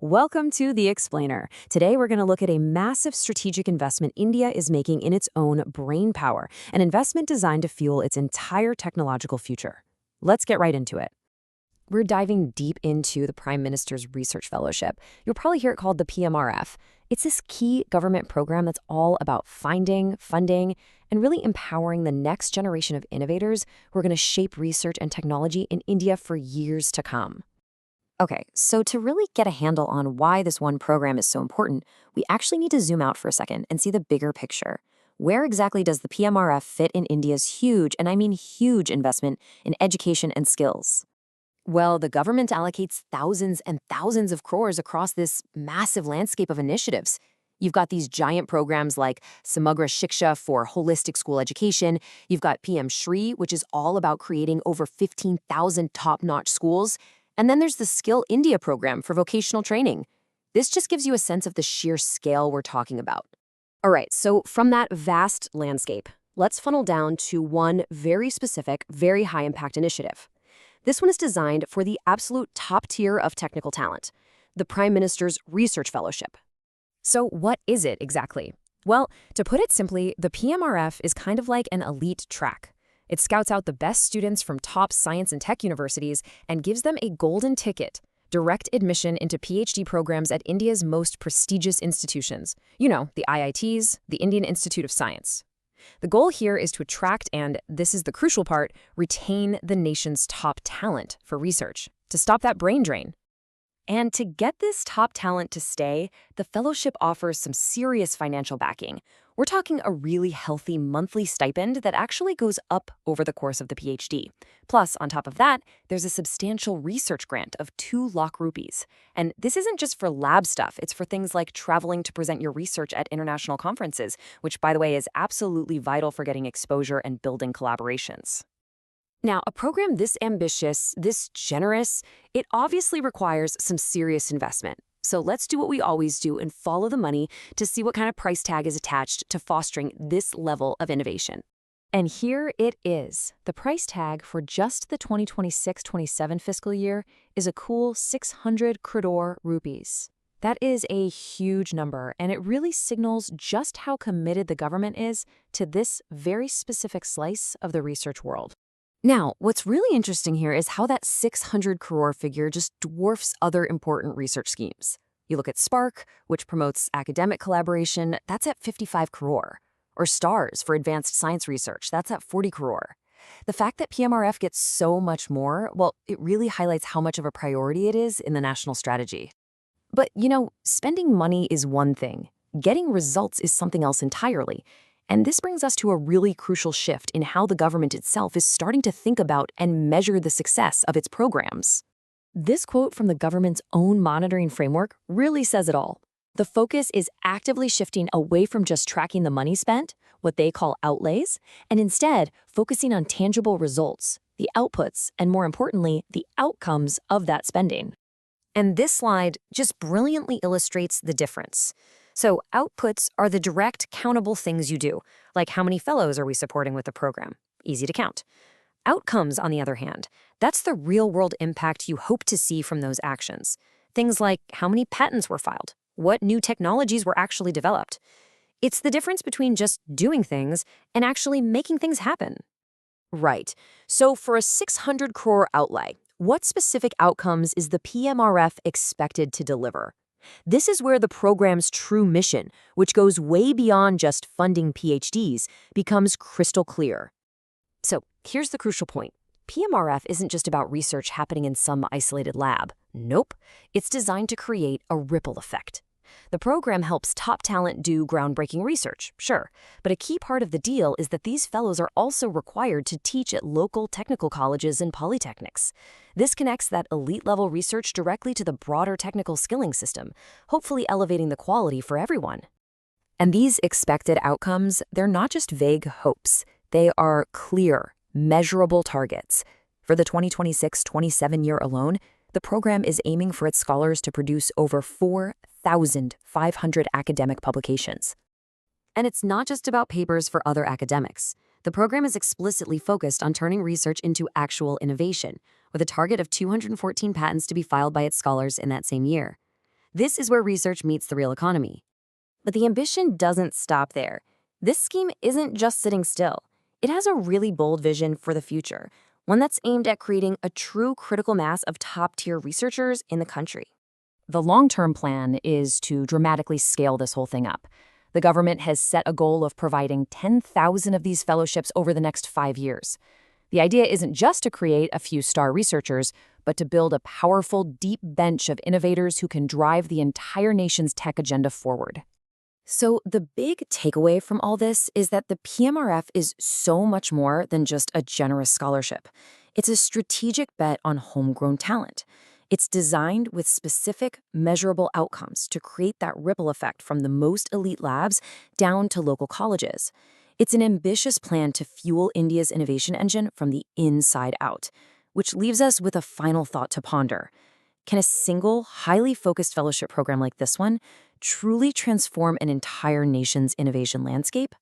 Welcome to The Explainer. Today, we're going to look at a massive strategic investment India is making in its own brain power, an investment designed to fuel its entire technological future. Let's get right into it. We're diving deep into the Prime Minister's Research Fellowship. You'll probably hear it called the PMRF. It's this key government program that's all about finding, funding, and really empowering the next generation of innovators who are going to shape research and technology in India for years to come. Okay, so to really get a handle on why this one program is so important, we actually need to zoom out for a second and see the bigger picture. Where exactly does the PMRF fit in India's huge, and I mean huge, investment in education and skills? Well, the government allocates thousands and thousands of crores across this massive landscape of initiatives. You've got these giant programs like Samagra Shiksha for holistic school education. You've got PM Shri, which is all about creating over 15,000 top-notch schools. And then there's the Skill India program for vocational training. This just gives you a sense of the sheer scale we're talking about. All right, so from that vast landscape, let's funnel down to one very specific, very high-impact initiative. This one is designed for the absolute top tier of technical talent, the Prime Minister's Research Fellowship. So what is it exactly? Well, to put it simply, the PMRF is kind of like an elite track. It scouts out the best students from top science and tech universities and gives them a golden ticket, direct admission into PhD programs at India's most prestigious institutions. You know, the IITs, the Indian Institute of Science. The goal here is to attract and, this is the crucial part, retain the nation's top talent for research, to stop that brain drain. And to get this top talent to stay, the fellowship offers some serious financial backing. We're talking a really healthy monthly stipend that actually goes up over the course of the PhD. Plus, on top of that, there's a substantial research grant of 2 lakh rupees. And this isn't just for lab stuff, it's for things like traveling to present your research at international conferences, which, by the way, is absolutely vital for getting exposure and building collaborations. Now, a program this ambitious, this generous, it obviously requires some serious investment. So let's do what we always do and follow the money to see what kind of price tag is attached to fostering this level of innovation. And here it is. The price tag for just the 2026-27 fiscal year is a cool 600 crore rupees. That is a huge number, and it really signals just how committed the government is to this very specific slice of the research world. Now, what's really interesting here is how that 600 crore figure just dwarfs other important research schemes. You look at Spark, which promotes academic collaboration, that's at 55 crore. Or STARS for advanced science research, that's at 40 crore. The fact that PMRF gets so much more, well, it really highlights how much of a priority it is in the national strategy. But, spending money is one thing. Getting results is something else entirely. And this brings us to a really crucial shift in how the government itself is starting to think about and measure the success of its programs. This quote from the government's own monitoring framework really says it all. The focus is actively shifting away from just tracking the money spent, what they call outlays, and instead focusing on tangible results, the outputs, and more importantly, the outcomes of that spending. And this slide just brilliantly illustrates the difference. So outputs are the direct, countable things you do, like how many fellows are we supporting with the program? Easy to count. Outcomes, on the other hand, that's the real-world impact you hope to see from those actions. Things like how many patents were filed, what new technologies were actually developed. It's the difference between just doing things and actually making things happen. Right. So for a 600 crore outlay, what specific outcomes is the PMRF expected to deliver? This is where the program's true mission, which goes way beyond just funding PhDs, becomes crystal clear. So here's the crucial point. PMRF isn't just about research happening in some isolated lab. Nope. It's designed to create a ripple effect. The program helps top talent do groundbreaking research, sure, but a key part of the deal is that these fellows are also required to teach at local technical colleges and polytechnics. This connects that elite-level research directly to the broader technical skilling system, hopefully elevating the quality for everyone. And these expected outcomes, they're not just vague hopes. They are clear, measurable targets. For the 2026-27 year alone, the program is aiming for its scholars to produce over 4,500 academic publications. And it's not just about papers for other academics. The program is explicitly focused on turning research into actual innovation, with a target of 214 patents to be filed by its scholars in that same year. This is where research meets the real economy. But the ambition doesn't stop there. This scheme isn't just sitting still. It has a really bold vision for the future, one that's aimed at creating a true critical mass of top-tier researchers in the country. The long-term plan is to dramatically scale this whole thing up. The government has set a goal of providing 10,000 of these fellowships over the next 5 years. The idea isn't just to create a few star researchers, but to build a powerful, deep bench of innovators who can drive the entire nation's tech agenda forward. So the big takeaway from all this is that the PMRF is so much more than just a generous scholarship. It's a strategic bet on homegrown talent. It's designed with specific, measurable outcomes to create that ripple effect from the most elite labs down to local colleges. It's an ambitious plan to fuel India's innovation engine from the inside out, which leaves us with a final thought to ponder. Can a single, highly focused fellowship program like this one truly transform an entire nation's innovation landscape?